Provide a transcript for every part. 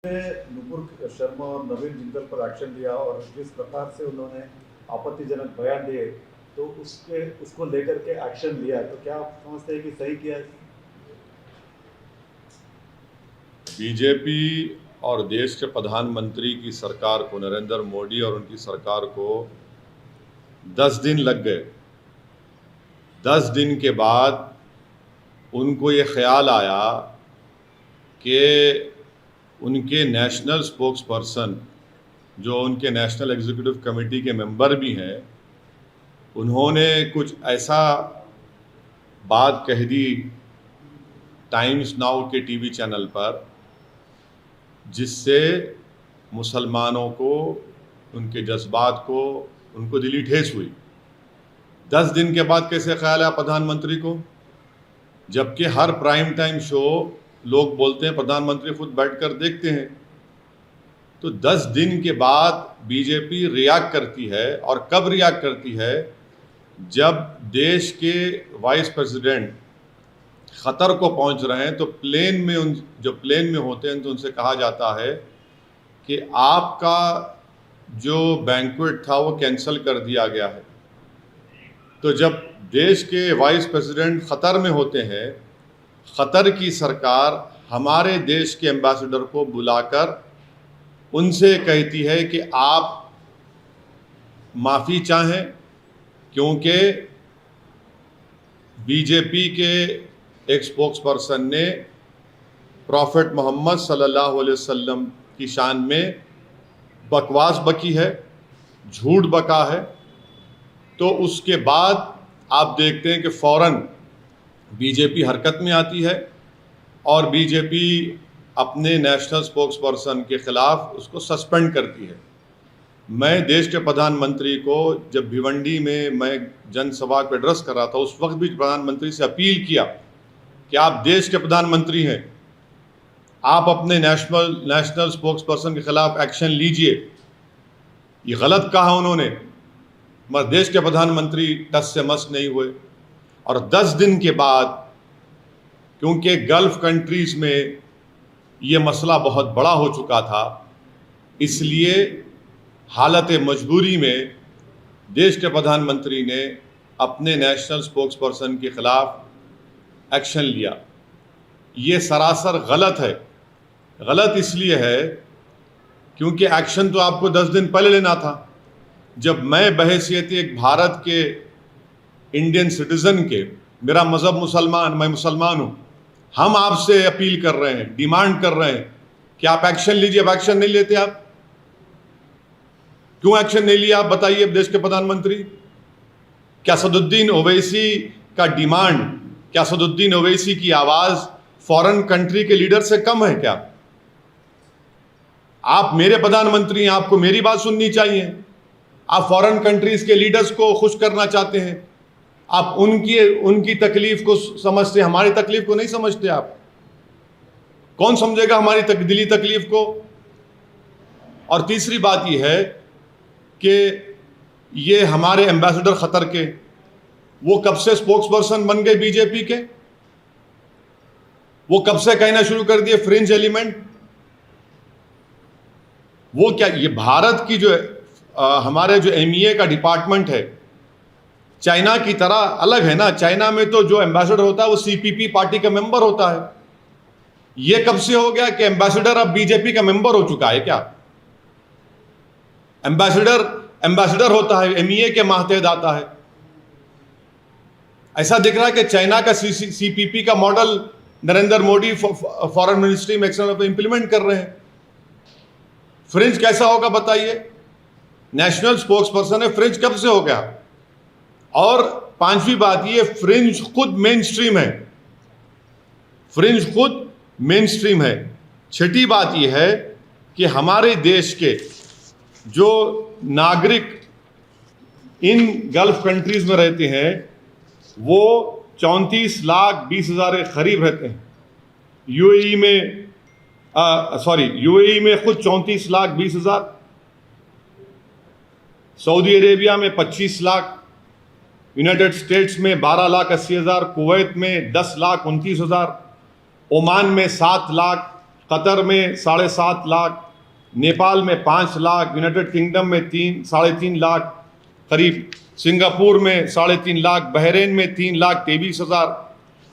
ने नुपुर शर्मा और नवीन जिंदल पर एक्शन लिया और जिस प्रकार से उन्होंने आपत्तिजनक बयान दिए, तो उसको लेकर के एक्शन लिया, तो क्या आप समझते हैं कि सही किया है? बीजेपी और देश के प्रधानमंत्री की सरकार को, नरेंद्र मोदी और उनकी सरकार को 10 दिन लग गए। 10 दिन के बाद उनको ये ख्याल आया कि उनके नेशनल स्पोक्स पर्सन, जो उनके नेशनल एग्जीक्यूटिव कमेटी के मेंबर भी हैं, उन्होंने कुछ ऐसा बात कह दी टाइम्स नाउ के टीवी चैनल पर, जिससे मुसलमानों को, उनके जज्बात को, उनको दिली ठेस हुई। 10 दिन के बाद कैसे ख्याल आया प्रधानमंत्री को, जबकि हर प्राइम टाइम शो लोग बोलते हैं, प्रधानमंत्री खुद बैठकर देखते हैं। तो 10 दिन के बाद बीजेपी रिएक्ट करती है, और कब रिएक्ट करती है? जब देश के वाइस प्रेसिडेंट ख़तर को पहुंच रहे हैं, तो प्लेन में होते हैं, तो उनसे कहा जाता है कि आपका जो बैंक्वेट था वो कैंसिल कर दिया गया है। तो जब देश के वाइस प्रेसिडेंट ख़तर में होते हैं, ख़तर की सरकार हमारे देश के एम्बेसडर को बुलाकर उनसे कहती है कि आप माफ़ी चाहें, क्योंकि बीजेपी के एक स्पोक्स पर्सन ने प्रॉफिट मोहम्मद सल्लल्लाहु अलैहि वसल्लम की शान में बकवास बकी है, झूठ बका है। तो उसके बाद आप देखते हैं कि फ़ौरन बीजेपी हरकत में आती है और बीजेपी अपने नेशनल स्पोक्स पर्सन के ख़िलाफ़ उसको सस्पेंड करती है। मैं देश के प्रधानमंत्री को, जब भिवंडी में मैं जनसभा को एड्रेस कर रहा था, उस वक्त भी प्रधानमंत्री से अपील किया कि आप देश के प्रधानमंत्री हैं, आप अपने नेशनल स्पोक्स पर्सन के ख़िलाफ़ एक्शन लीजिए। ये गलत कहा उन्होंने, मगर देश के प्रधानमंत्री टस से मस नहीं हुए। और 10 दिन के बाद, क्योंकि गल्फ़ कंट्रीज़ में ये मसला बहुत बड़ा हो चुका था, इसलिए हालत मजबूरी में देश के प्रधानमंत्री ने अपने नेशनल स्पोक्स पर्सन के ख़िलाफ़ एक्शन लिया। ये सरासर गलत है। गलत इसलिए है क्योंकि एक्शन तो आपको 10 दिन पहले लेना था। जब मैं बहैसियत एक भारत के इंडियन सिटीज़न के, मेरा मज़हब मुसलमान, मैं मुसलमान हूँ, हम आपसे अपील कर रहे हैं, डिमांड कर रहे हैं कि आप एक्शन लीजिए। अब एक्शन नहीं लेते आप, क्यों एक्शन नहीं लिया आप बताइए देश के प्रधानमंत्री? क्या असदुद्दीन ओवैसी का डिमांड, क्या असदुद्दीन ओवैसी की आवाज़ फॉरेन कंट्री के लीडर से कम है क्या? आप मेरे प्रधानमंत्री हैं, आपको मेरी बात सुननी चाहिए। आप फॉरेन कंट्रीज़ के लीडर्स को खुश करना चाहते हैं, आप उनकी तकलीफ को समझते हैं, हमारी तकलीफ को नहीं समझते। आप कौन समझेगा हमारी दिली तकलीफ को? और तीसरी बात यह है कि ये हमारे एम्बेसडर ख़तर के, वो कब से स्पोक्स पर्सन बन गए बीजेपी के? वो कब से कहना शुरू कर दिए फ्रिंज एलिमेंट? वो क्या, ये भारत की जो हमारे जो MEA का डिपार्टमेंट है, चाइना की तरह अलग है ना। चाइना में तो जो एम्बेसडर होता है वो CPP पार्टी का मेंबर होता है। ये कब से हो गया कि एम्बेसडर अब बीजेपी का मेंबर हो चुका है क्या? एम्बेसडर होता है, MEA के मातहत आता है। ऐसा दिख रहा है कि चाइना का CPP का model Narendra Modi foreign ministry में एक्सटर्नल इंप्लीमेंट कर रहे हैं। फ्रिंज कैसा होगा बताइए? नेशनल स्पोक्स पर्सन है, फ्रिंज कब से हो गया? और पांचवी बात, ये फ्रिंज खुद मेन स्ट्रीम है, फ्रिंज खुद मेन स्ट्रीम है। छठी बात यह है कि हमारे देश के जो नागरिक इन गल्फ कंट्रीज में रहते हैं, वो 34,20,000 के करीब रहते हैं। UAE में खुद 34,20,000, सऊदी अरेबिया में 25 लाख, यूनाइटेड स्टेट्स में 12,80,000, कुवैत में 10,29,000, ओमान में 7 लाख, कतर में 7.5 लाख, नेपाल में 5 लाख, यूनाइटेड किंगडम में 3-3.5 लाख करीब, सिंगापुर में 3.5 लाख, बहरीन में 3,23,000,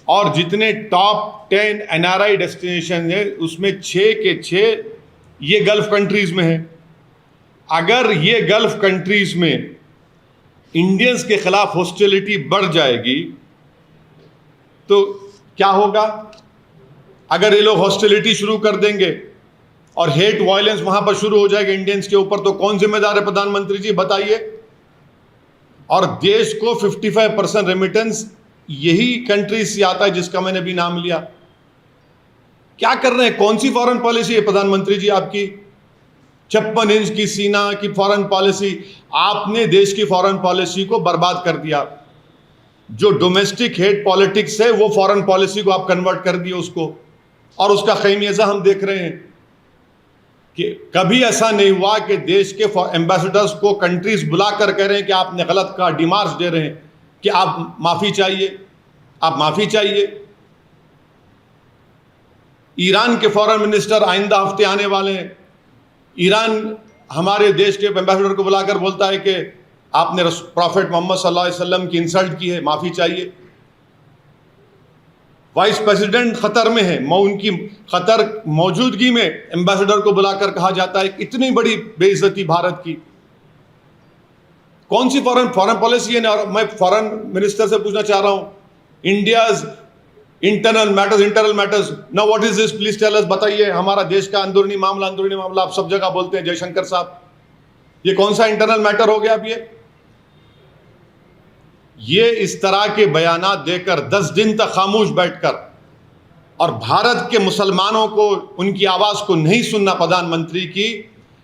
और जितने टॉप 10 NRI डेस्टिनेशन है उसमें 6 के 6 ये गल्फ कंट्रीज में है। अगर ये गल्फ कंट्रीज में इंडियंस के खिलाफ हॉस्टिलिटी बढ़ जाएगी तो क्या होगा? अगर ये लोग हॉस्टिलिटी शुरू कर देंगे और हेट वायलेंस वहां पर शुरू हो जाएगा इंडियंस के ऊपर, तो कौन जिम्मेदार है? प्रधानमंत्री जी बताइए। और देश को 55% रेमिटेंस यही कंट्रीज से आता है जिसका मैंने भी नाम लिया। क्या कर रहे हैं? कौन सी फॉरेन पॉलिसी है प्रधानमंत्री जी आपकी? 56 इंच की सीना की फॉरेन पॉलिसी। आपने देश की फॉरेन पॉलिसी को बर्बाद कर दिया। जो डोमेस्टिक हेट पॉलिटिक्स है वो फॉरेन पॉलिसी को आप कन्वर्ट कर दिए उसको, और उसका खैमियाजा हम देख रहे हैं कि कभी ऐसा नहीं हुआ कि देश के एम्बेसडर्स को कंट्रीज बुलाकर कह रहे हैं कि आपने गलत कहा, डिमार्च दे रहे हैं कि आप माफ़ी चाहिए, आप माफ़ी चाहिए। ईरान के फॉरेन मिनिस्टर आइंदा हफ्ते आने वाले हैं। ईरान हमारे देश के एम्बेसडर को बुलाकर बोलता है कि आपने प्रॉफेट मोहम्मद सल्लल्लाहु अलैहि वसल्लम की इंसल्ट की है, माफ़ी चाहिए। वाइस प्रेसिडेंट खतर में है, उनकी खतर मौजूदगी में एम्बेसडर को बुलाकर कहा जाता है इतनी बड़ी बेइज्जती भारत की। कौन सी फॉरेन पॉलिसी है? और मैं फॉरेन मिनिस्टर से पूछना चाह रहा हूं, India's internal matters now what is this, please tell us, बताइए। हमारा देश का अंदरूनी मामला आप सब जगह बोलते हैं जयशंकर साहब, ये कौन सा इंटरनल मैटर हो गया अब? ये इस तरह के बयानात देकर 10 दिन तक खामोश बैठकर और भारत के मुसलमानों को उनकी आवाज को नहीं सुनना प्रधानमंत्री की,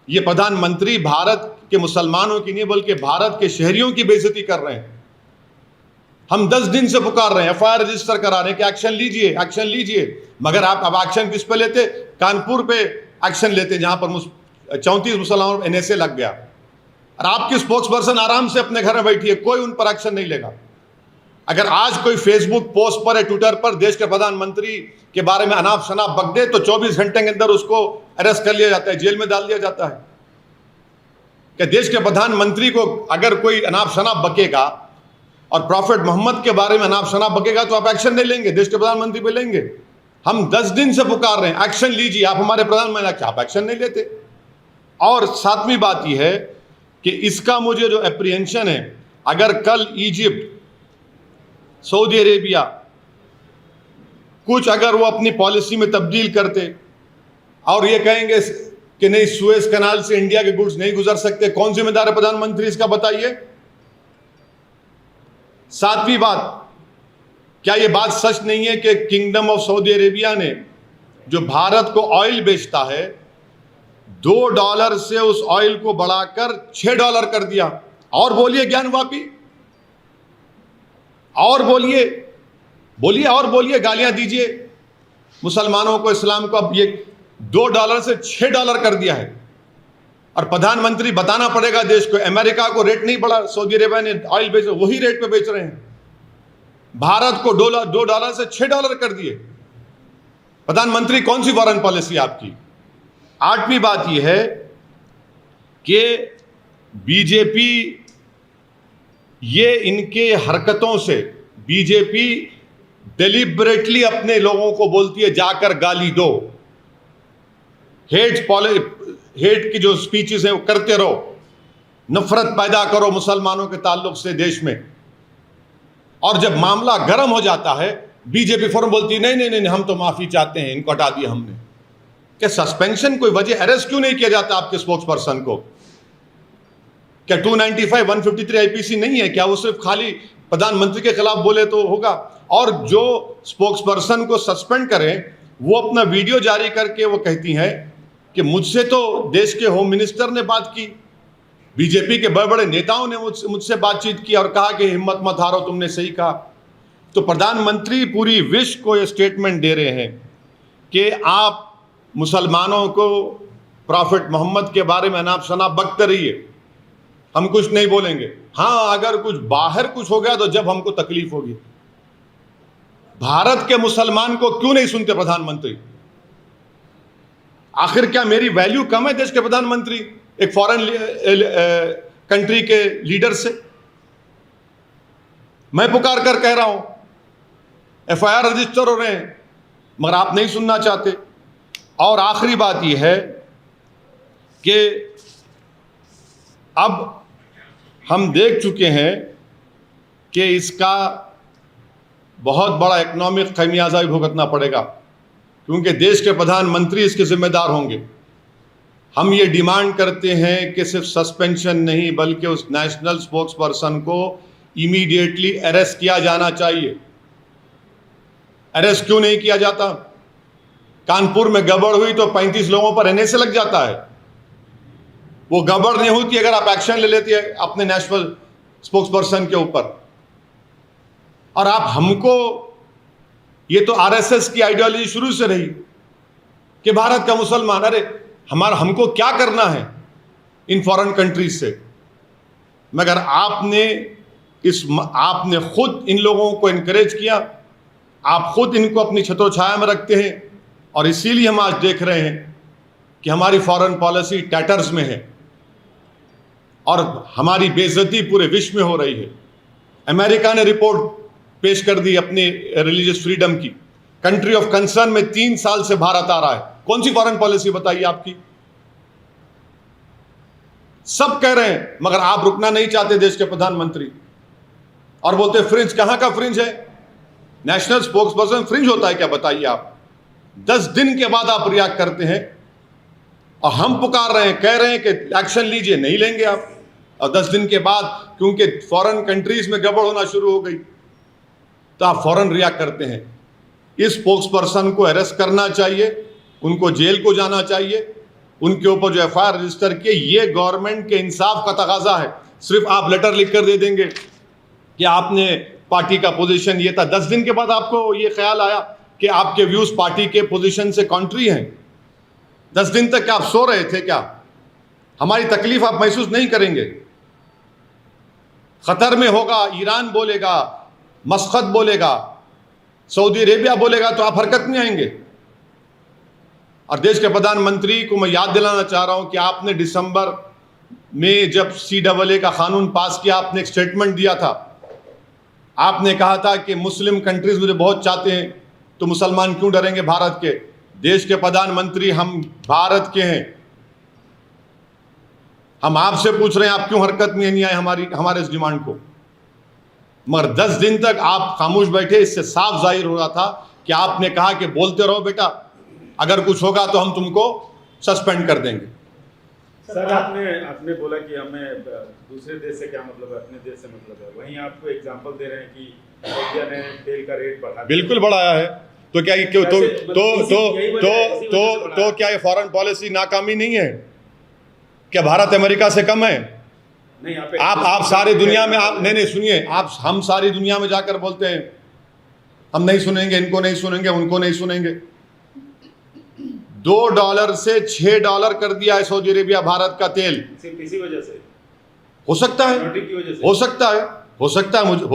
ये प्रधानमंत्री भारत के मुसलमानों की नहीं बल्कि भारत के शहरियों की बेइज्जती कर रहे हैं। हम 10 दिन से पुकार रहे हैं, FIR रजिस्टर करा रहे हैं कि एक्शन लीजिए, मगर आप अब एक्शन किस पे लेते? कानपुर पे एक्शन लेते जहां पर 34 मुसलमानों NSA लग गया, और आपकी स्पोक्स पर्सन आराम से अपने घर में बैठी है, कोई उन पर एक्शन नहीं लेगा। अगर आज कोई फेसबुक पोस्ट पर या ट्विटर पर देश के प्रधानमंत्री के बारे में अनाप शनाप बक दे तो 24 घंटे के अंदर उसको अरेस्ट कर लिया जाता है, जेल में डाल दिया जाता है। कि देश के प्रधानमंत्री को अगर कोई अनाप शनाप बकेगा और प्रॉफेट मोहम्मद के बारे में अनाप शनाप बकेगा तो आप एक्शन नहीं लेंगे, देश के प्रधानमंत्री पे लेंगे। हम 10 दिन से पुकार रहे हैं, एक्शन लीजिए, आप हमारे प्रधानमंत्री, आप एक्शन नहीं लेते। और 7वीं बात यह है कि इसका मुझे जो एप्रीहेंशन है, अगर कल इजिप्ट, सऊदी अरेबिया कुछ अगर वो अपनी पॉलिसी में तब्दील करते और ये कहेंगे कि नहीं सुएज कनाल से इंडिया के गुड्स नहीं गुजर सकते, कौन जिम्मेदार है प्रधानमंत्री इसका बताइए। 7वीं बात, क्या ये बात सच नहीं है कि किंगडम ऑफ सऊदी अरेबिया ने जो भारत को ऑयल बेचता है $2 से उस ऑयल को बढ़ाकर $6 कर दिया? और बोलिए ज्ञानवापी, और बोलिए गालियां दीजिए मुसलमानों को, इस्लाम को। अब ये $2 से $6 कर दिया है, और प्रधानमंत्री बताना पड़ेगा देश को, अमेरिका को रेट नहीं बढ़ा, सऊदी अरेबिया ने ऑयल बेच वही रेट पे बेच रहे हैं। भारत को $2 से $6 कर दिए। प्रधानमंत्री कौन सी फॉरेन पॉलिसी आपकी? 8वीं बात यह है कि बीजेपी, ये इनके हरकतों से बीजेपी डेलिबरेटली अपने लोगों को बोलती है जाकर गाली दो, हेट की जो स्पीचेस हैं वो करते रहो, नफरत पैदा करो मुसलमानों के ताल्लुक से देश में। और जब मामला गर्म हो जाता है बीजेपी फौरन बोलती है नहीं हम तो माफी चाहते हैं, इनको हटा दिया हमने। क्या सस्पेंशन कोई वजह, अरेस्ट क्यों नहीं किया जाता आपके स्पोक्स पर्सन को? क्या 295 153 IPC नहीं है क्या? वो सिर्फ खाली प्रधानमंत्री के खिलाफ बोले तो होगा? और जो स्पोक्स पर्सन को सस्पेंड करें वो अपना वीडियो जारी करके वो कहती हैं कि मुझसे तो देश के होम मिनिस्टर ने बात की, बीजेपी के बड़े बड़े नेताओं ने मुझसे बातचीत की और कहा कि हिम्मत मत हारो, तुमने सही कहा। तो प्रधानमंत्री पूरी विश्व को ये स्टेटमेंट दे रहे हैं कि आप मुसलमानों को प्रॉफेट मोहम्मद के बारे में अनाप शनाप बकते रहिए, हम कुछ नहीं बोलेंगे। हाँ, अगर कुछ बाहर कुछ हो गया तो जब हमको तकलीफ होगी। भारत के मुसलमान को क्यों नहीं सुनते प्रधानमंत्री? आखिर क्या मेरी वैल्यू कम है देश के प्रधानमंत्री एक फॉरेन कंट्री के लीडर से? मैं पुकार कर कह रहा हूं, एफआईआर रजिस्टर हो रहे हैं, मगर आप नहीं सुनना चाहते। और आखिरी बात यह है कि अब हम देख चुके हैं कि इसका बहुत बड़ा इकोनॉमिक खमियाजा भी भुगतना पड़ेगा, क्योंकि देश के प्रधानमंत्री इसके जिम्मेदार होंगे। हम ये डिमांड करते हैं कि सिर्फ सस्पेंशन नहीं बल्कि उस नेशनल स्पोक्स पर्सन को इमीडिएटली अरेस्ट किया जाना चाहिए। अरेस्ट क्यों नहीं किया जाता? कानपुर में गड़बड़ हुई तो 35 लोगों पर एनए से लग जाता है। वो गड़बड़ नहीं होती अगर आप एक्शन ले लेते हैं अपने नेशनल स्पोक्स पर्सन के ऊपर। और आप हमको, ये तो आरएसएस की आइडियोलॉजी शुरू से रही कि भारत का मुसलमान, अरे हमको क्या करना है इन फॉरेन कंट्रीज से? मगर आपने खुद इन लोगों को इनकरेज किया, आप खुद इनको अपनी छत्रोछाया में रखते हैं, और इसीलिए हम आज देख रहे हैं कि हमारी फॉरेन पॉलिसी टैटर्स में है और हमारी बेइज्जती पूरे विश्व में हो रही है। अमेरिका ने रिपोर्ट पेश कर दी अपनी रिलीजियस फ्रीडम की, कंट्री ऑफ कंसर्न में 3 साल से भारत आ रहा है। कौन सी फॉरेन पॉलिसी बताइए आपकी? सब कह रहे हैं, मगर आप रुकना नहीं चाहते देश के प्रधानमंत्री, और बोलते फ्रिंज। कहां का फ्रिंज है? नेशनल स्पोक्स पर्सन फ्रिंज होता है क्या? बताइए आप। 10 दिन के बाद आप रिएक्ट करते हैं, और हम पुकार रहे हैं, कह रहे हैं कि एक्शन लीजिए, नहीं लेंगे आप। और 10 दिन के बाद क्योंकि फॉरेन कंट्रीज में गड़बड़ होना शुरू हो गई तो आप फौरन रिएक्ट करते हैं। इस स्पोक्स पर्सन को अरेस्ट करना चाहिए, उनको जेल को जाना चाहिए, उनके ऊपर जो एफआईआर रजिस्टर किए, ये गवर्नमेंट के इंसाफ का तकाजा है। सिर्फ आप लेटर लिख कर दे देंगे कि आपने पार्टी का पोजीशन ये था, 10 दिन के बाद आपको ये ख्याल आया कि आपके व्यूज पार्टी के पोजीशन से कॉन्ट्री हैं। 10 दिन तक क्या आप सो रहे थे क्या? हमारी तकलीफ आप महसूस नहीं करेंगे? खतर में होगा, ईरान बोलेगा, मस्कत बोलेगा, सऊदी अरेबिया बोलेगा, तो आप हरकत में आएंगे। और देश के प्रधानमंत्री को मैं याद दिलाना चाह रहा हूं कि आपने दिसंबर में जब CAA का कानून पास किया, आपने एक स्टेटमेंट दिया था। आपने कहा था कि मुस्लिम कंट्रीज मुझे बहुत चाहते हैं, तो मुसलमान क्यों डरेंगे भारत के? देश के प्रधानमंत्री, हम भारत के हैं, हम आपसे पूछ रहे हैं आप क्यों हरकत में नहीं आए हमारे इस डिमांड को? मगर 10 दिन तक आप खामोश बैठे। इससे साफ जाहिर हो रहा था कि आपने कहा कि बोलते रहो बेटा, अगर कुछ होगा तो हम तुमको सस्पेंड कर देंगे। सर, आपने बोला कि हमें दूसरे देश से क्या मतलब है, अपने देश से मतलब है। वहीं आपको एग्जांपल दे रहे हैं कि इंडिया ने तेल का रेट बढ़ा, बिल्कुल बढ़ाया है। तो क्या क्यों तो क्या ये फॉरेन पॉलिसी नाकामी नहीं है? क्या भारत अमेरिका से कम है? नहीं, आप सारी दुनिया में, आप नहीं सुनिए, हम सारी दुनिया में जाकर बोलते हैं हम नहीं सुनेंगे, इनको नहीं सुनेंगे, उनको नहीं सुनेंगे। $2 से $6 कर दिया है सऊदी अरेबिया भारत का तेल। सिर्फ इसी वजह से हो सकता है, हो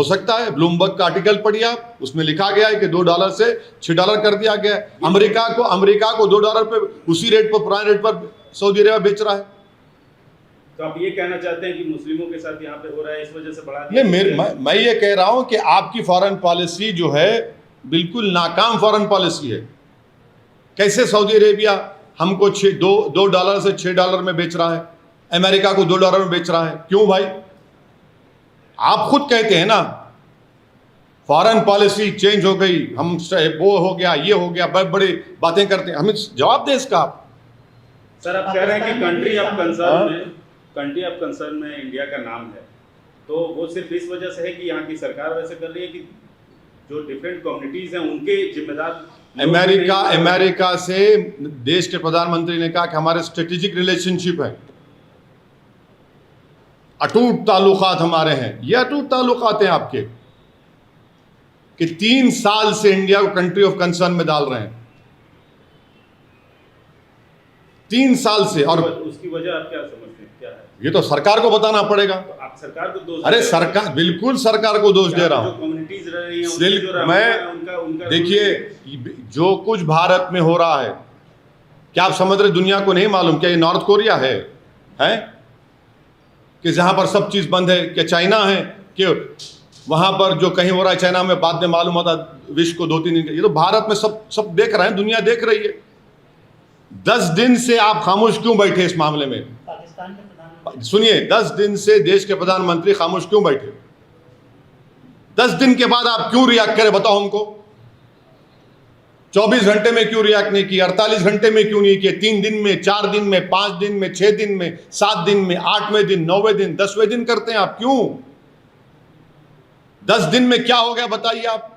सकता है ब्लूमबर्ग का आर्टिकल पढ़िए आप, उसमें लिखा गया है कि $2 से $6 कर दिया गया है। अमेरिका को $2 पे, उसी रेट पर, पुराने रेट पर सऊदी अरेबिया बेच रहा है। तो आप ये कहना चाहते हैं कि मुस्लिमों के साथ यहाँ पे हो रहा है, इस वजह से बढ़ा दिया? नहीं, मैं ये कह रहा हूं कि आपकी फॉरेन पॉलिसी जो है बिल्कुल नाकाम फॉरेन पॉलिसी है। कैसे सऊदी अरेबिया हमको $2 से $6 में बेच रहा है, अमेरिका को $2 में बेच रहा है? क्यों भाई? आप खुद कहते हैं ना फॉरेन पॉलिसी चेंज हो गई, हम वो हो गया, ये हो गया, बड़ी बड़ी बातें करते हैं। हमें जवाब दें इसका आप। सर, आप कह रहे हैं कि कंट्री ऑफ कंसर्न में इंडिया का नाम है, तो वो सिर्फ इस वजह से है कि यहाँ की सरकार वैसे कर रही है कि जो डिफरेंट कम्युनिटीज हैं उनके जिम्मेदार? अमेरिका से देश के प्रधानमंत्री ने कहा कि हमारे स्ट्रेटेजिक रिलेशनशिप है, अटूट ताल्लुकात हमारे हैं। ये अटूट ताल्लुकात हैं आपके कि 3 साल से इंडिया को कंट्री ऑफ कंसर्न में डाल रहे हैं, 3 साल से। और उसकी वजह आप क्या समझते हैं, क्या है? ये तो सरकार को बताना पड़ेगा। तो आप सरकार को दोष? अरे सरकार, बिल्कुल सरकार को दोष दे रहा हूं। कम्युनिटीज रह रही हैं, मैं देखिए जो कुछ भारत में हो रहा है, क्या आप समझ रहे दुनिया को नहीं मालूम? क्या ये नॉर्थ कोरिया है कि जहाँ पर सब चीज़ बंद है? क्या चाइना है कि वहाँ पर जो कहीं हो रहा है चाइना में बाद में मालूम होता विश्व को 2-3 दिन? ये तो भारत में सब देख रहे हैं, दुनिया देख रही है। 10 दिन से आप खामोश क्यों बैठे इस मामले में? पाकिस्तान के प्रधानमंत्री सुनिए, 10 दिन से देश के प्रधानमंत्री खामोश क्यों बैठे? 10 दिन के बाद आप क्यों रिएक्ट करें, बताओ हमको। 24 घंटे में क्यों रिएक्ट नहीं किया? 48 घंटे में क्यों नहीं किए? 3 दिन में, 4 दिन में, 5 दिन में, 6 दिन में, 7 दिन में, 8वें दिन, 9वें दिन, 10वें दिन करते हैं आप क्यों? 10 दिन में क्या हो गया बताइए आप?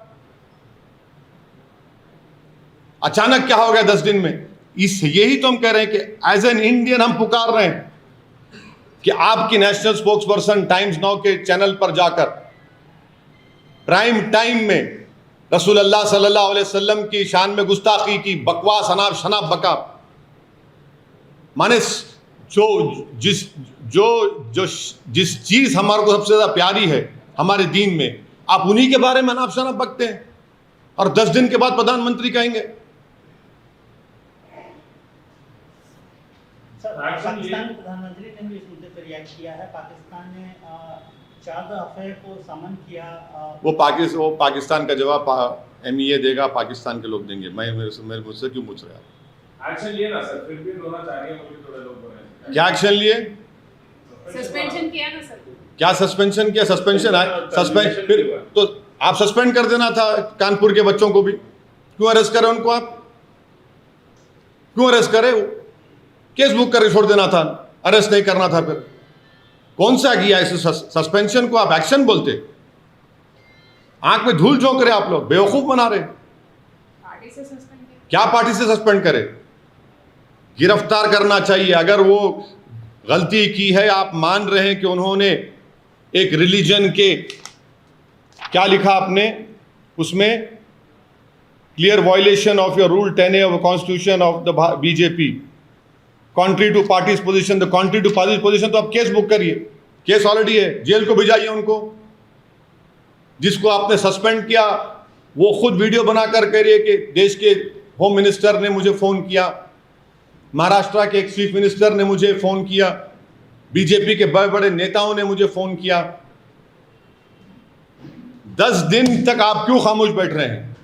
अचानक क्या हो गया 10 दिन में? यही तो हम कह रहे हैं कि एज एन इंडियन हम पुकार रहे हैं कि आपकी national spokes person times now के चैनल पर जाकर प्राइम टाइम में रसूलुल्लाह सल्लल्लाहु अलैहि वसल्लम की शान में गुस्ताखी की, बकवास, अनाप शनाप बका, माने जिस चीज हमारे को सबसे ज्यादा प्यारी है हमारे दीन में, आप उन्हीं के बारे में अनाप शनाप बकते हैं और 10 दिन के बाद प्रधानमंत्री कहेंगे। सर, पाकिस्तान के प्रधानमंत्री ने भी इस मुद्दे पर रिएक्ट किया है। पाकिस्तान ने चाद अफेयर को समन किया। वो पाकिस्तान का जवाब MEA देगा, पाकिस्तान के लोग देंगे। मेरे मुझसे क्यों पूछ रहे हैं आप? एक्शन लिए ना सर, फिर भी होना चाहिए, मुझे थोड़े लोग बोल रहे हैं। क्या एक्शन लिए? सस्पेंशन किया ना सर। क्या सस्पेंशन किया? सस्पेंशन है, सस्पेंड फिर तो आप सस्पेंड कर देना था कानपुर के बच्चों को भी। क्यों अरेस्ट करे उनको? आप क्यों अरेस्ट करे? केस बुक करके छोड़ देना था, अरेस्ट नहीं करना था। फिर कौन सा किया इस सस्पेंशन को आप एक्शन बोलते? आंख में धूल झोंक रहे आप लोग, बेवकूफ बना रहे। पार्टी से सस्पेंड किया। क्या पार्टी से सस्पेंड करे? गिरफ्तार करना चाहिए। अगर वो गलती की है, आप मान रहे हैं कि उन्होंने एक रिलीजन के, क्या लिखा आपने उसमें, clear violation of your rule 10A of constitution of the BJP, contrary to party's position, the contrary to party's position, तो आप केस बुक करिए। केस ऑलरेडी है, जेल को भिजाइए उनको। जिसको आपने सस्पेंड किया वो खुद वीडियो बनाकर कह रही है कि देश के होम मिनिस्टर ने मुझे फोन किया, महाराष्ट्र के एक चीफ मिनिस्टर ने मुझे फोन किया, बीजेपी के बड़े बड़े नेताओं ने मुझे फोन किया। 10 दिन तक आप क्यों खामोश बैठ रहे हैं?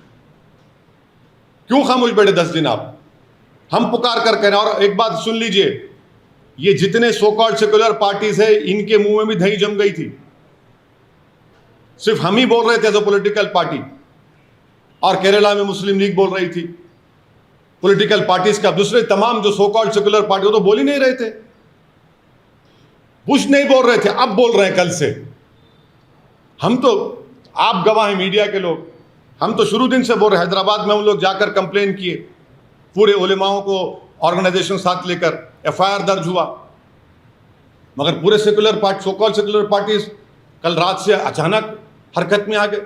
क्यों खामोश बैठे 10 दिन आप? हम पुकार कर कह रहे हैं। और एक बात सुन लीजिए, ये जितने सो कॉल्ड सेक्युलर पार्टीज है, इनके मुंह में भी दही जम गई थी। सिर्फ हम ही बोल रहे थे एज अ पॉलिटिकल पार्टी, और केरला में मुस्लिम लीग बोल रही थी पॉलिटिकल पार्टीज का। दूसरे तमाम जो सो कॉल्ड सेक्युलर पार्टी, वो तो बोल ही नहीं रहे थे। बुश नहीं बोल रहे थे, अब बोल रहे हैं कल से। हम तो, आप गवाह हैं मीडिया के लोग, हम तो शुरू दिन से बोल रहे हैं। हैदराबाद में हम लोग जाकर कंप्लेन किए, पूरे उलेमाओं को ऑर्गेनाइजेशन साथ लेकर FIR दर्ज हुआ, मगर पूरे secular party, so called secular parties कल रात से अचानक हरकत में आ गए।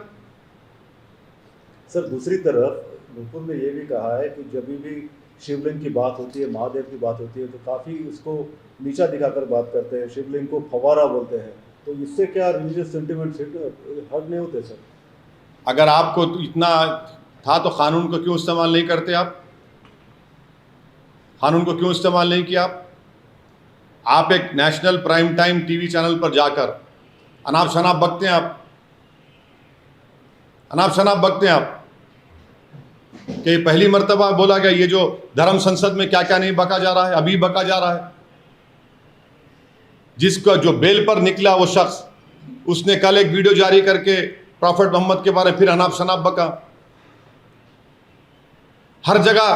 सर, दूसरी तरफ नुपुर ने ये भी कहा है कि जब भी शिवलिंग की बात होती है, महादेव की बात होती है, तो काफ़ी उसको नीचा दिखाकर बात करते हैं, शिवलिंग को फवारा बोलते हैं। तो इससे क्या रिलीजियस सेंटिमेंट हर्ट नहीं होते सर? अगर आपको इतना था तो कानून को क्यों इस्तेमाल नहीं करते आप? कानून को क्यों इस्तेमाल नहीं किया आप? एक national prime time TV channel पर जाकर अनाप शनाप बकते हैं आप, अनाप शनाप बकते हैं आप कि पहली मर्तबा बोला गया ये जो धर्म संसद में क्या क्या नहीं बका जा रहा है, अभी बका जा रहा है। जिसका जो बेल पर निकला वो शख्स, उसने कल एक वीडियो जारी करके प्रॉफेट मोहम्मद के बारे में फिर अनाप शनाप बका। हर जगह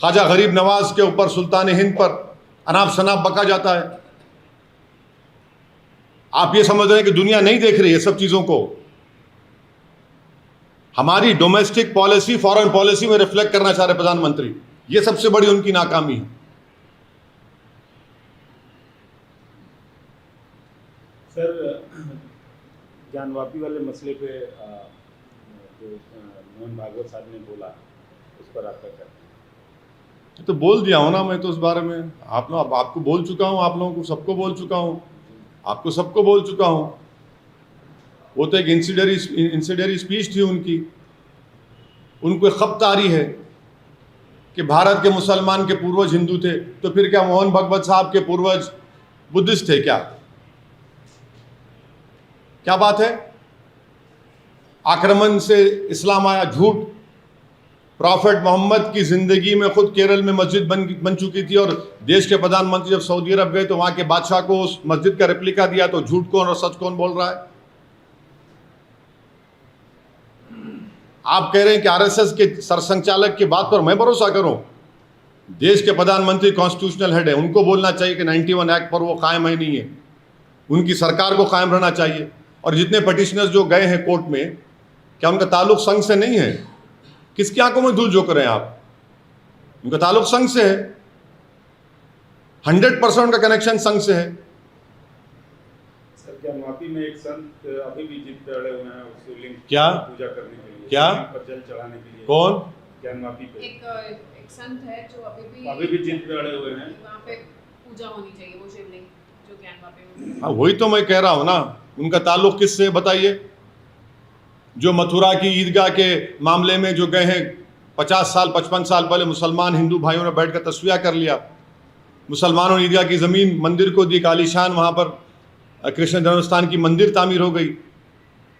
ख्वाजा गरीब नवाज के ऊपर, सुल्तान हिंद पर अनाप शनाप बका जाता है। आप ये समझ रहे हैं कि दुनिया नहीं देख रही है सब चीज़ों को? हमारी डोमेस्टिक पॉलिसी फॉरेन पॉलिसी में रिफ्लेक्ट करना चाह रहे प्रधानमंत्री, ये सबसे बड़ी उनकी नाकामी है। सर, जानवापी वाले मसले पे जो मोहन भागवत साहब ने बोला, उस पर आपका क्या? तो बोल दिया हूं ना मैं तो उस बारे में। आपको बोल चुका हूं, आप लोगों को सबको बोल चुका हूं, आपको सबको बोल चुका हूं। वो तो एक इंसिडेंटरी स्पीच थी उनकी, उनको एक खपत आ रही है कि भारत के मुसलमान के पूर्वज हिंदू थे, तो फिर क्या मोहन भगवत साहब के पूर्वज बुद्धिस्ट थे क्या? क्या बात है? आक्रमण से इस्लाम आया, झूठ। प्रॉफेट मोहम्मद की जिंदगी में खुद केरल में मस्जिद बन चुकी थी, और देश के प्रधानमंत्री जब सऊदी अरब गए तो वहां के बादशाह को उस मस्जिद का रेप्लिका दिया, तो झूठ कौन और सच कौन बोल रहा है? आप कह रहे हैं कि आरएसएस के सरसंघचालक की बात पर मैं भरोसा करूं? देश के प्रधानमंत्री कॉन्स्टिट्यूशनल हेड है, उनको बोलना चाहिए कि 91 एक्ट पर वो कायम है नहीं है, उनकी सरकार को कायम रहना चाहिए। और जितने पटिशनर्स जो गए हैं कोर्ट में, क्या उनका ताल्लुक संघ से नहीं है? किसकी आंखों में धूल झोंक रहे हैं आप? उनका ताल्लुक संघ से है, 100% उनका कनेक्शन संघ से है। सर, क्या माफी में एक संत अभी भी जिद पे अड़े हुए हैं उस शिवलिंग क्या? पूजा करने के लिए, क्या? शिवलिंग पर जल चढ़ाने के लिए? कौन? ज्ञानवापी पे एक संत है जो अभी भी जिद पे अड़े हुए हैं। वहाँ पे पूजा होनी चाहिए, वो शिवलिंग जो ज्ञानवापी में। हाँ, वही तो मैं कह रहा हूं ना, उनका ताल्लुक किससे है बताइए? जो मथुरा की ईदगाह के मामले में जो गए हैं 50 साल 55 साल पहले, मुसलमान हिंदू भाइयों ने बैठकर तस्वीर कर लिया, मुसलमानों ने ईदगाह की ज़मीन मंदिर को दी, आलीशान वहाँ पर कृष्ण जन्मस्थान की मंदिर तामीर हो गई।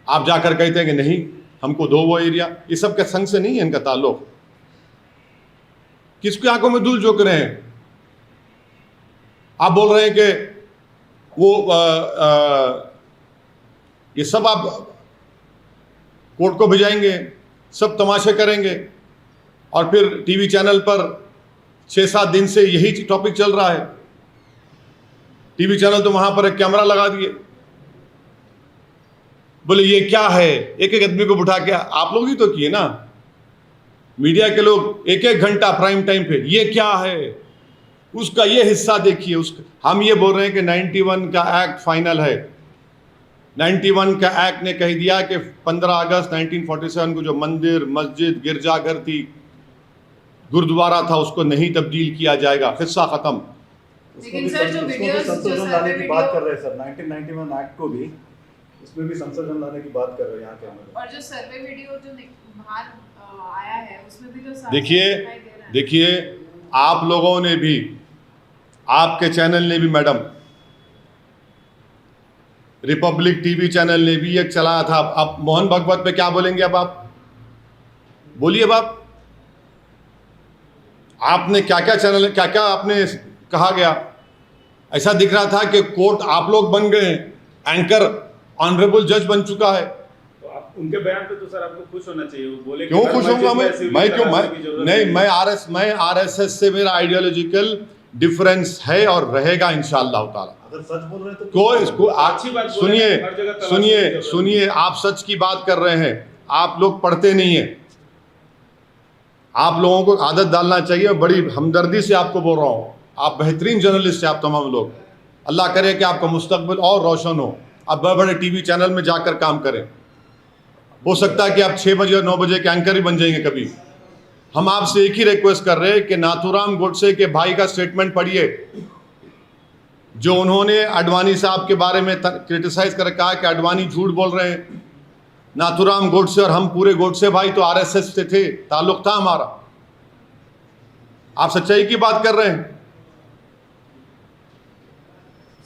आप जाकर कहते हैं कि नहीं हमको दो वो एरिया। ये सब के संग से नहीं है इनका ताल्लुक। किसकी आंखों में धूल झोंक रहे हैं? आप बोल रहे हैं कि वो ये सब आप कोर्ट को भिजाएंगे, सब तमाशे करेंगे, और फिर टीवी चैनल पर 6-7 दिन से यही टॉपिक चल रहा है। टीवी चैनल तो वहां पर एक कैमरा लगा दिए, बोले ये क्या है, एक एक आदमी को बिठा के आप लोग ही तो किए ना, मीडिया के लोग 1-1 घंटा प्राइम टाइम पे, ये क्या है, उसका ये हिस्सा देखिए, उसका। हम ये बोल रहे हैं कि 91 का एक्ट फाइनल है। 91 का एक्ट ने कह दिया कि 15 अगस्त 1947 को जो मंदिर, मस्जिद, गिरजाघर थी, गुरुद्वारा था, उसको नहीं तब्दील किया जाएगा, किस्सा खत्म। लेकिन सर जो वीडियोस जो संशोधन लाने की बात कर वीडियो रहे हैं सर, 1991 एक्ट को भी, उसमें भी संशोधन लाने की बात कर रहे हैं यहाँ के अंदर। और जो सर्वे वीडियो जो बाहर आया है उसमें भी तो साफ देखिए दिखाई दे रहा है। देखिए, आप लोगों ने भी, आपके चैनल ने भी मैडम, रिपब्लिक टीवी चैनल ने भी एक चलाया था। अब मोहन भगवत पे क्या बोलेंगे? अब आप बोलिए, अब आपने क्या क्या चैनल, क्या क्या आपने कहा गया? ऐसा दिख रहा था कि कोर्ट आप लोग बन गए, एंकर ऑनरेबल जज बन चुका है। तो आप उनके बयान पे तो सर आपको खुश होना चाहिए। वो बोले क्यों खुश होऊंगा मैं? मैं मैं आरएसएस से मेरा आइडियोलॉजिकल डिफरेंस है और रहेगा इंशाअल्लाह ताला। अगर सच बोल रहे हैं तो कोई इसको अच्छी बात बोल रहे हैं, हर जगह तलाश सुनिए की जरूरत सुनिए, आप सच की बात कर रहे हैं, आप लोग पढ़ते नहीं हैं। आप लोगों को आदत डालना चाहिए, बड़ी हमदर्दी से आपको बोल रहा हूँ, आप बेहतरीन जर्नलिस्ट हैं आप तमाम लोग। अल्लाह करे कि आपका मुस्तकबिल और रोशन हो, आप बड़े बड़े टीवी चैनल में जाकर काम करें। हो सकता है कि आप 6 बजे और 9 बजे के एंकर ही बन जाएंगे कभी। हम आपसे एक ही रिक्वेस्ट कर रहे हैं कि नाथूराम गोडसे के भाई का स्टेटमेंट पढ़िए, जो उन्होंने अडवाणी साहब के बारे में क्रिटिसाइज कर कहा कि अडवाणी झूठ बोल रहे हैं। नाथूराम गोडसे और हम पूरे गोडसे भाई तो आरएसएस से थे, ताल्लुक था हमारा। आप सच्चाई की बात कर रहे हैं।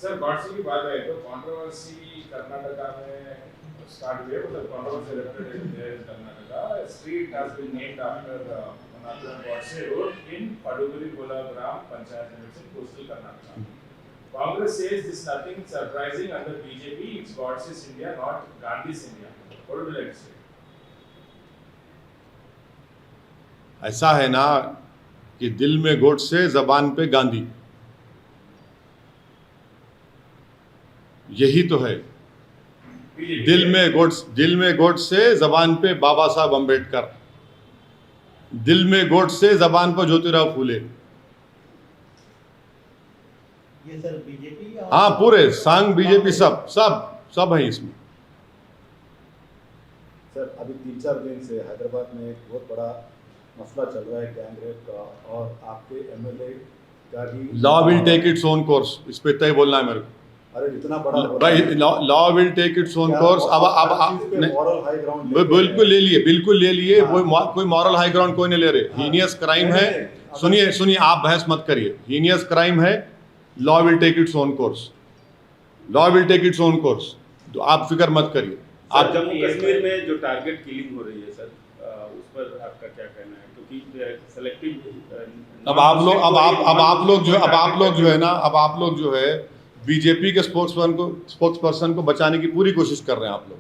सर गॉडसे की बात है तो कंट्रोवर्सी कर्नाटका में स्टार्ट हुई है, मतलब controversy elected in Karnataka. Street has been named after Nathuram Godse road in Paduguri Golagram panchayat limits in coastal Karnataka. Congress says this is nothing surprising under BJP. It's Godse's India, not Gandhi's India. What would you like to say? ऐसा है ना कि दिल में गोडसे, जबान पे गांधी, यही तो है। दिल में गोडसे, जबान पे बाबा साहब अम्बेडकर, दिल में गोडसे, जबान पर ज्योतिराव फूले। ये सर बीजेपी और हाँ, पूरे संघ, बीजेपी, सब है इसमें। सर अभी 3-4 दिन से हैदराबाद में एक बहुत बड़ा मसला चल रहा है गैंग रेप का, और आपके एमएलए का भी law will take its own course, इस पे तय बोलना है मेरे को। अरे इतना बड़ा भाई law will take its own course. अब मॉरल हाई ग्राउंड बिल्कुल ले लिए, बिल्कुल ले लिए। कोई मॉरल हाई ग्राउंड कोई नहीं ले रहे। हीनियस क्राइम है। सुनिए आप बहस मत करिए। हीनियस क्राइम है, law will take its own course, law will take its own course. तो आप फिक्र मत करिए। आप जम्मू कश्मीर में जो टारगेट किलिंग हो रही है सर, उस पर आपका क्या कहना है? क्योंकि सेलेक्टिव अब आप लोग जो है बीजेपी के स्पोक्सपर्सन को बचाने की पूरी कोशिश कर रहे हैं आप लोग।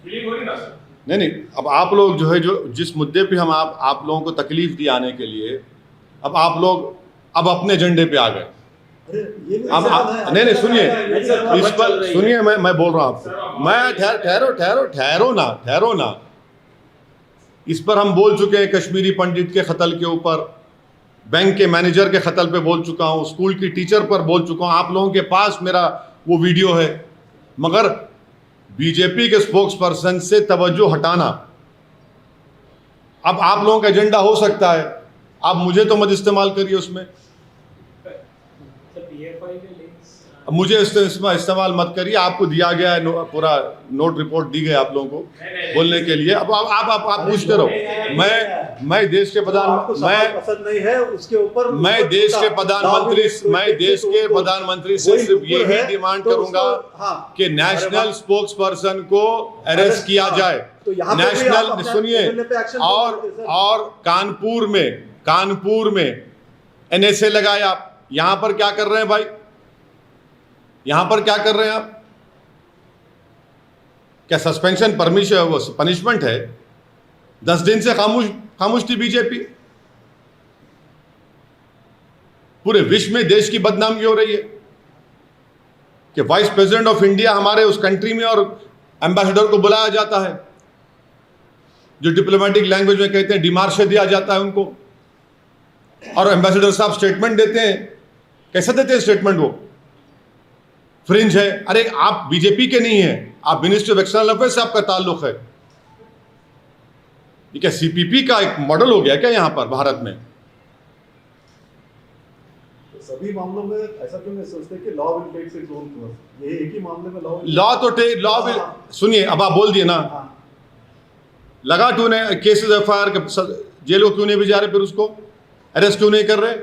फीलिंग हो रही ना सर? नहीं, अब आप लोग जो है जो जिस मुद्दे पे हम आप लोगों को तकलीफ दी आने के लिए, अब आप लोग अब अपने एजेंडे पे आ गए। अब नहीं सुनिए, इस पर सुनिए, मैं बोल रहा हूँ आपको। मैं ठहरो ना। इस पर हम बोल चुके हैं। कश्मीरी पंडित के कत्ल के ऊपर, बैंक के मैनेजर के कत्ल पे बोल चुका हूँ, स्कूल की टीचर पर बोल चुका हूँ। आप लोगों के पास मेरा वो वीडियो है। मगर बीजेपी के स्पोक्स पर्सन से तवज्जो हटाना अब आप लोगों का एजेंडा हो सकता है। आप मुझे तो मत इस्तेमाल करिए उसमें, अब मुझे इसमें इस्तेमाल मत करिए। आपको दिया गया है पूरा नोट रिपोर्ट दी गई आप लोगों को बोलने के लिए। अब आप पूछते रहो। मैं देश के पसंद नहीं है उसके ऊपर मैं देश के प्रधानमंत्री से सिर्फ यही डिमांड करूंगा कि नेशनल स्पोक्स पर्सन को अरेस्ट किया जाए। नेशनल सुनिए, और कानपुर में NSA लगाए। आप यहां पर क्या कर रहे हैं भाई? यहां पर क्या कर रहे हैं आप? क्या सस्पेंशन पनिशमेंट है? 10 दिन से खामोश थी बीजेपी। पूरे विश्व में देश की बदनामी हो रही है कि वाइस प्रेसिडेंट ऑफ इंडिया हमारे उस कंट्री में और एम्बेसडर को बुलाया जाता है, जो डिप्लोमेटिक लैंग्वेज में कहते हैं डिमार्शे दिया जाता है उनको, और एम्बेसडर साहब स्टेटमेंट देते हैं। कैसे देते हैं स्टेटमेंट? वो फ्रिंज है। अरे आप बीजेपी के नहीं है, आप मिनिस्ट्री ऑफ एक्सटर्नल अफेयर्स से आपका ताल्लुक है। ये क्या CPP का एक मॉडल हो गया क्या यहां पर भारत में? तो सभी मामलों में ऐसा क्यों नहीं सोचते कि law will take its own course? ये एक ही मामले में लॉ विल सुनिए, अब आप बोल दिए ना, लगा तूने केसेस FIR जेल को क्यों नहीं भिजा रहे? फिर उसको अरेस्ट क्यों नहीं कर रहे?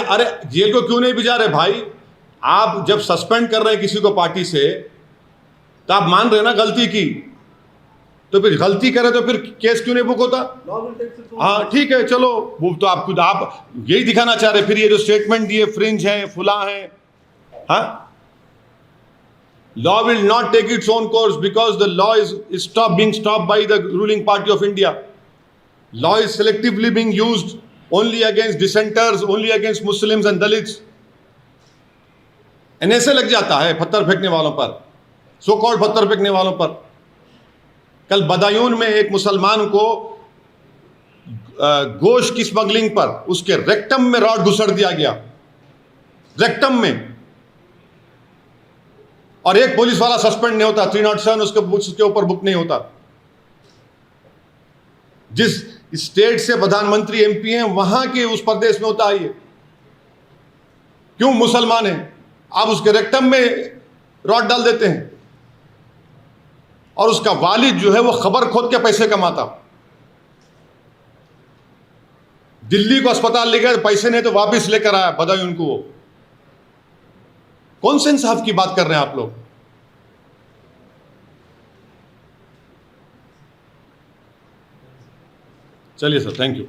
अरे जेल को क्यों नहीं भिजा रहे भाई? आप जब सस्पेंड कर रहे हैं किसी को पार्टी से, तो आप मान रहे हैं ना गलती की, तो फिर गलती करे तो फिर केस क्यों नहीं बुक होता? हाँ ठीक है, चलो वो तो आप खुद आप यही दिखाना चाह रहे। फिर ये जो स्टेटमेंट दिए फ्रिंज है, फुला है। हाँ, law will not take its own course because the law is being stopped by the ruling party of India. Law is selectively being used only against dissenters, only against Muslims and Dalits. NSA लग जाता है पत्थर फेंकने वालों पर, so called पत्थर फेंकने वालों पर। कल बदायूं में एक मुसलमान को गोश्त की स्मगलिंग पर उसके रेक्टम में रॉड घुसड़ दिया गया, रेक्टम में, और एक पुलिस वाला सस्पेंड नहीं होता। 307 उसके ऊपर बुक नहीं होता। जिस स्टेट से प्रधानमंत्री MP हैं वहां के उस प्रदेश में होता है ये। क्यों? मुसलमान है। आप उसके रेक्टम में रॉड डाल देते हैं, और उसका वालिद जो है वो खबर खोद के पैसे कमाता। दिल्ली को अस्पताल ले गए, पैसे नहीं तो वापस लेकर आया बदायूं को। वो कौन से इंसाफ की बात कर रहे हैं आप लोग? चलिए सर, थैंक यू।